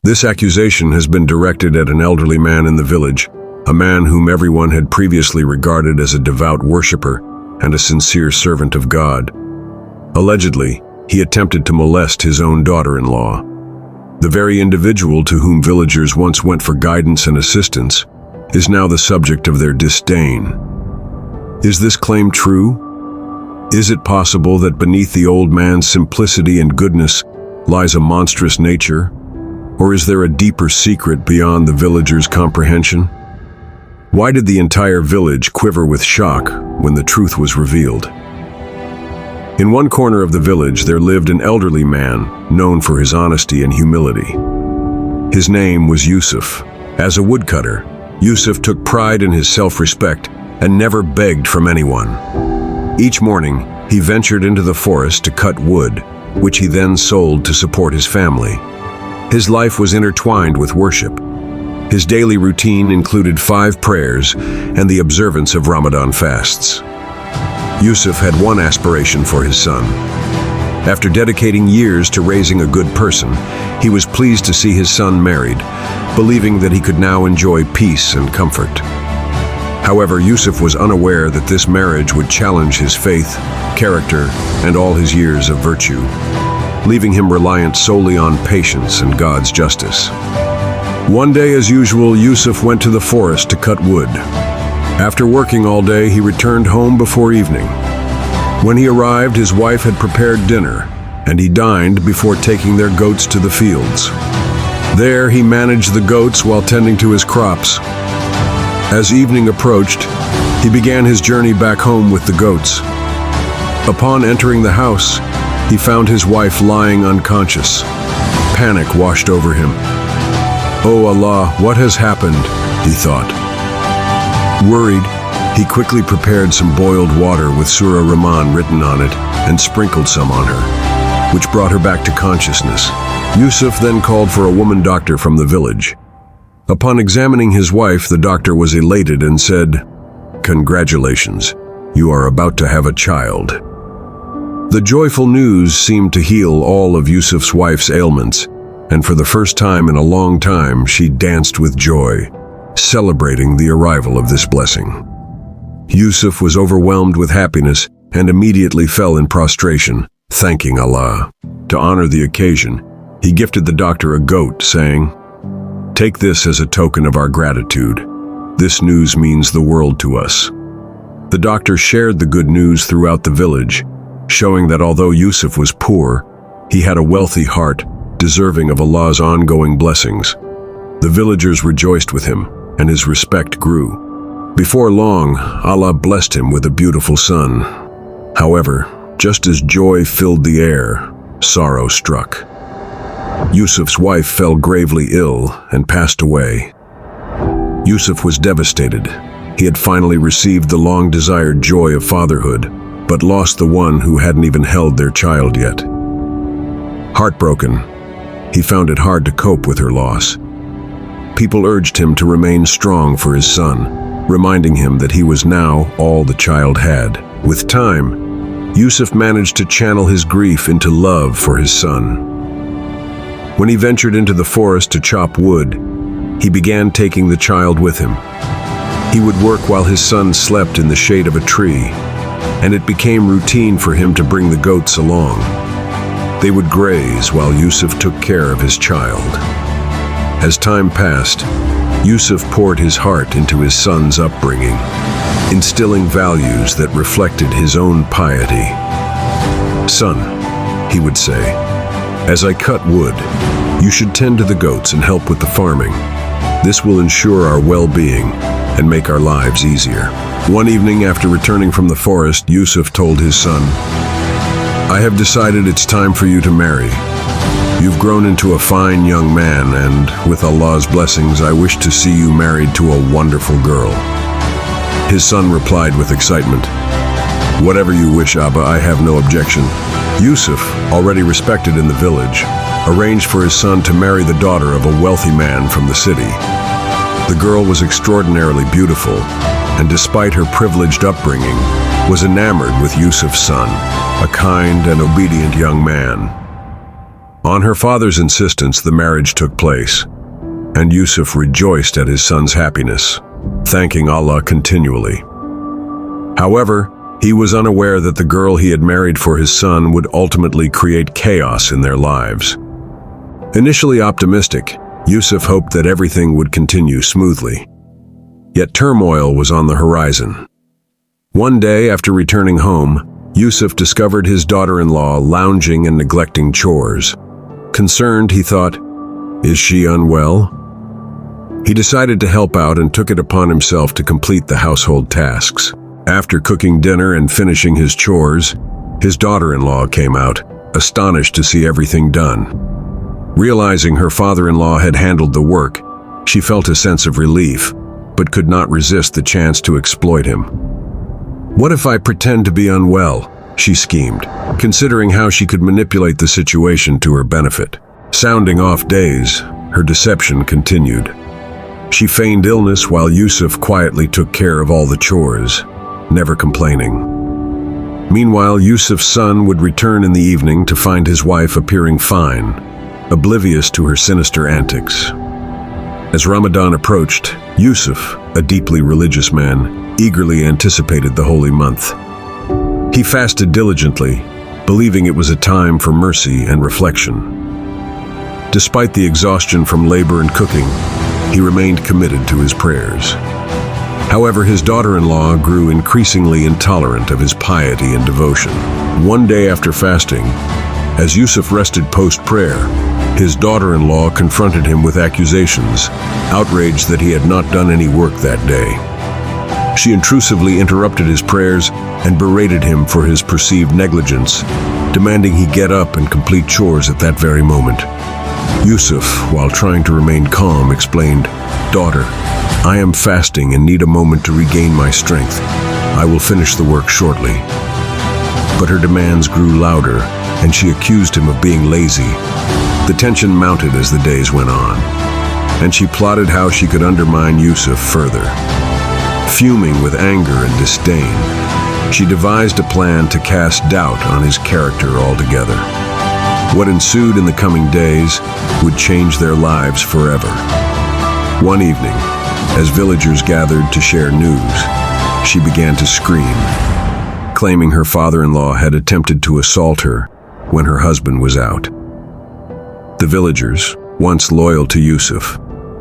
This accusation has been directed at an elderly man in the village, a man whom everyone had previously regarded as a devout worshipper and a sincere servant of God. Allegedly, he attempted to molest his own daughter-in-law. The very individual to whom villagers once went for guidance and assistance is now the subject of their disdain. Is this claim true? Is it possible that beneath the old man's simplicity and goodness lies a monstrous nature? Or is there a deeper secret beyond the villagers' comprehension? Why did the entire village quiver with shock when the truth was revealed? In one corner of the village there lived an elderly man known for his honesty and humility. His name was Yusuf. As a woodcutter, Yusuf took pride in his self-respect and never begged from anyone. Each morning, he ventured into the forest to cut wood, which he then sold to support his family. His life was intertwined with worship. His daily routine included 5 prayers and the observance of Ramadan fasts. Yusuf had one aspiration for his son. After dedicating years to raising a good person, he was pleased to see his son married, believing that he could now enjoy peace and comfort. However, Yusuf was unaware that this marriage would challenge his faith, character, and all his years of virtue, leaving him reliant solely on patience and God's justice. One day, as usual, Yusuf went to the forest to cut wood. After working all day, he returned home before evening. When he arrived, his wife had prepared dinner, and he dined before taking their goats to the fields. There, he managed the goats while tending to his crops. As evening approached, he began his journey back home with the goats. Upon entering the house, he found his wife lying unconscious. Panic washed over him. "Oh Allah, what has happened?" he thought. Worried, he quickly prepared some boiled water with Surah Rahman written on it and sprinkled some on her, which brought her back to consciousness. Yusuf then called for a woman doctor from the village. Upon examining his wife, the doctor was elated and said, "Congratulations, you are about to have a child." The joyful news seemed to heal all of Yusuf's wife's ailments, and for the first time in a long time, she danced with joy, celebrating the arrival of this blessing. Yusuf was overwhelmed with happiness and immediately fell in prostration, thanking Allah. To honor the occasion, he gifted the doctor a goat, saying, "Take this as a token of our gratitude. This news means the world to us." The doctor shared the good news throughout the village, showing that although Yusuf was poor, he had a wealthy heart, deserving of Allah's ongoing blessings. The villagers rejoiced with him, and his respect grew. Before long, Allah blessed him with a beautiful son. However, just as joy filled the air, sorrow struck. Yusuf's wife fell gravely ill and passed away. Yusuf was devastated. He had finally received the long-desired joy of fatherhood, but lost the one who hadn't even held their child yet. Heartbroken, he found it hard to cope with her loss. People urged him to remain strong for his son, reminding him that he was now all the child had. With time, Yusuf managed to channel his grief into love for his son. When he ventured into the forest to chop wood, he began taking the child with him. He would work while his son slept in the shade of a tree, and it became routine for him to bring the goats along. They would graze while Yusuf took care of his child. As time passed, Yusuf poured his heart into his son's upbringing, instilling values that reflected his own piety. "Son," he would say, "as I cut wood, you should tend to the goats and help with the farming. This will ensure our well-being and make our lives easier." One evening after returning from the forest, Yusuf told his son, "I have decided it's time for you to marry. You've grown into a fine young man, and with Allah's blessings, I wish to see you married to a wonderful girl." His son replied with excitement, "Whatever you wish, Abba, I have no objection." Yusuf, already respected in the village, arranged for his son to marry the daughter of a wealthy man from the city. The girl was extraordinarily beautiful, and despite her privileged upbringing, was enamored with Yusuf's son, a kind and obedient young man. On her father's insistence, the marriage took place, and Yusuf rejoiced at his son's happiness, thanking Allah continually. However, he was unaware that the girl he had married for his son would ultimately create chaos in their lives. Initially optimistic, Yusuf hoped that everything would continue smoothly. Yet turmoil was on the horizon. One day, after returning home, Yusuf discovered his daughter-in-law lounging and neglecting chores. Concerned, he thought, "Is she unwell?" He decided to help out and took it upon himself to complete the household tasks. After cooking dinner and finishing his chores, his daughter-in-law came out, astonished to see everything done. Realizing her father-in-law had handled the work, she felt a sense of relief, but could not resist the chance to exploit him. "What if I pretend to be unwell?" she schemed, considering how she could manipulate the situation to her benefit. Sounding off days, her deception continued. She feigned illness while Yusuf quietly took care of all the chores, never complaining. Meanwhile, Yusuf's son would return in the evening to find his wife appearing fine, oblivious to her sinister antics. As Ramadan approached, Yusuf, a deeply religious man, eagerly anticipated the holy month. He fasted diligently, believing it was a time for mercy and reflection. Despite the exhaustion from labor and cooking, he remained committed to his prayers. However, his daughter-in-law grew increasingly intolerant of his piety and devotion. One day after fasting, as Yusuf rested post-prayer, his daughter-in-law confronted him with accusations, outraged that he had not done any work that day. She intrusively interrupted his prayers and berated him for his perceived negligence, demanding he get up and complete chores at that very moment. Yusuf, while trying to remain calm, explained, "Daughter, I am fasting and need a moment to regain my strength. I will finish the work shortly." But her demands grew louder, and she accused him of being lazy. The tension mounted as the days went on, and she plotted how she could undermine Yusuf further. Fuming with anger and disdain, she devised a plan to cast doubt on his character altogether. What ensued in the coming days would change their lives forever. One evening, as villagers gathered to share news, she began to scream, claiming her father-in-law had attempted to assault her when her husband was out. The villagers, once loyal to Yusuf,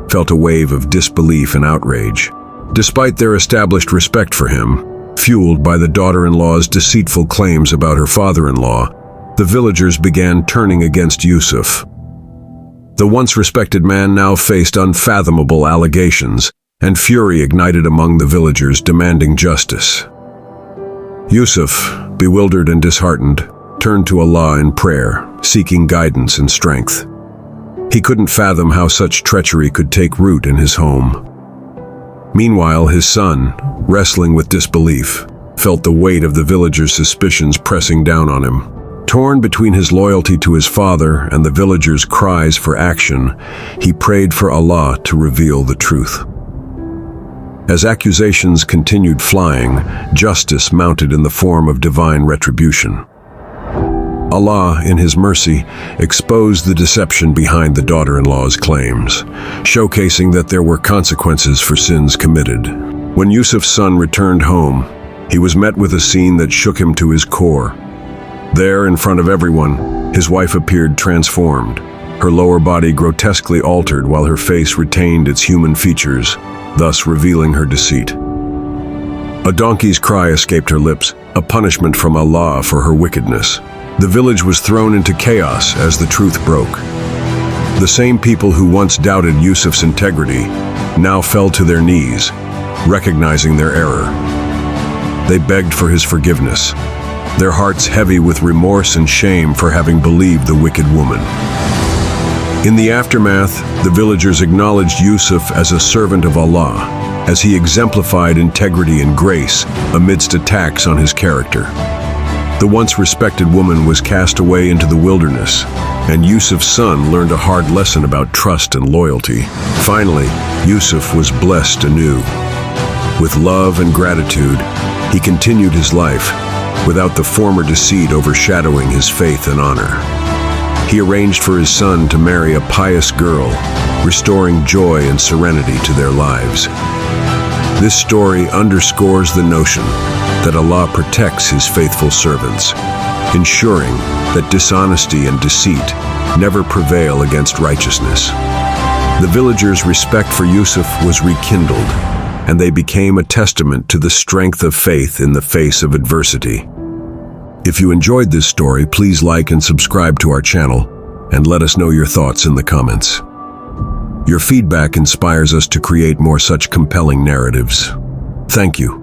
felt a wave of disbelief and outrage. Despite their established respect for him, fueled by the daughter-in-law's deceitful claims about her father-in-law, the villagers began turning against Yusuf. The once respected man now faced unfathomable allegations, and fury ignited among the villagers demanding justice. Yusuf, bewildered and disheartened, turned to Allah in prayer, seeking guidance and strength. He couldn't fathom how such treachery could take root in his home. Meanwhile, his son, wrestling with disbelief, felt the weight of the villagers' suspicions pressing down on him. Torn between his loyalty to his father and the villagers' cries for action, he prayed for Allah to reveal the truth. As accusations continued flying, justice mounted in the form of divine retribution. Allah, in His mercy, exposed the deception behind the daughter-in-law's claims, showcasing that there were consequences for sins committed. When Yusuf's son returned home, he was met with a scene that shook him to his core. There, in front of everyone, his wife appeared transformed, her lower body grotesquely altered while her face retained its human features, thus revealing her deceit. A donkey's cry escaped her lips, a punishment from Allah for her wickedness. The village was thrown into chaos as the truth broke. The same people who once doubted Yusuf's integrity now fell to their knees, recognizing their error. They begged for his forgiveness, their hearts heavy with remorse and shame for having believed the wicked woman. In the aftermath, the villagers acknowledged Yusuf as a servant of Allah, as he exemplified integrity and grace amidst attacks on his character. The once respected woman was cast away into the wilderness, and Yusuf's son learned a hard lesson about trust and loyalty. Finally, Yusuf was blessed anew. With love and gratitude, he continued his life, without the former deceit overshadowing his faith and honor. He arranged for his son to marry a pious girl, restoring joy and serenity to their lives. This story underscores the notion that Allah protects His faithful servants, ensuring that dishonesty and deceit never prevail against righteousness. The villagers' respect for Yusuf was rekindled, and they became a testament to the strength of faith in the face of adversity. If you enjoyed this story, please like and subscribe to our channel, and let us know your thoughts in the comments. Your feedback inspires us to create more such compelling narratives. Thank you.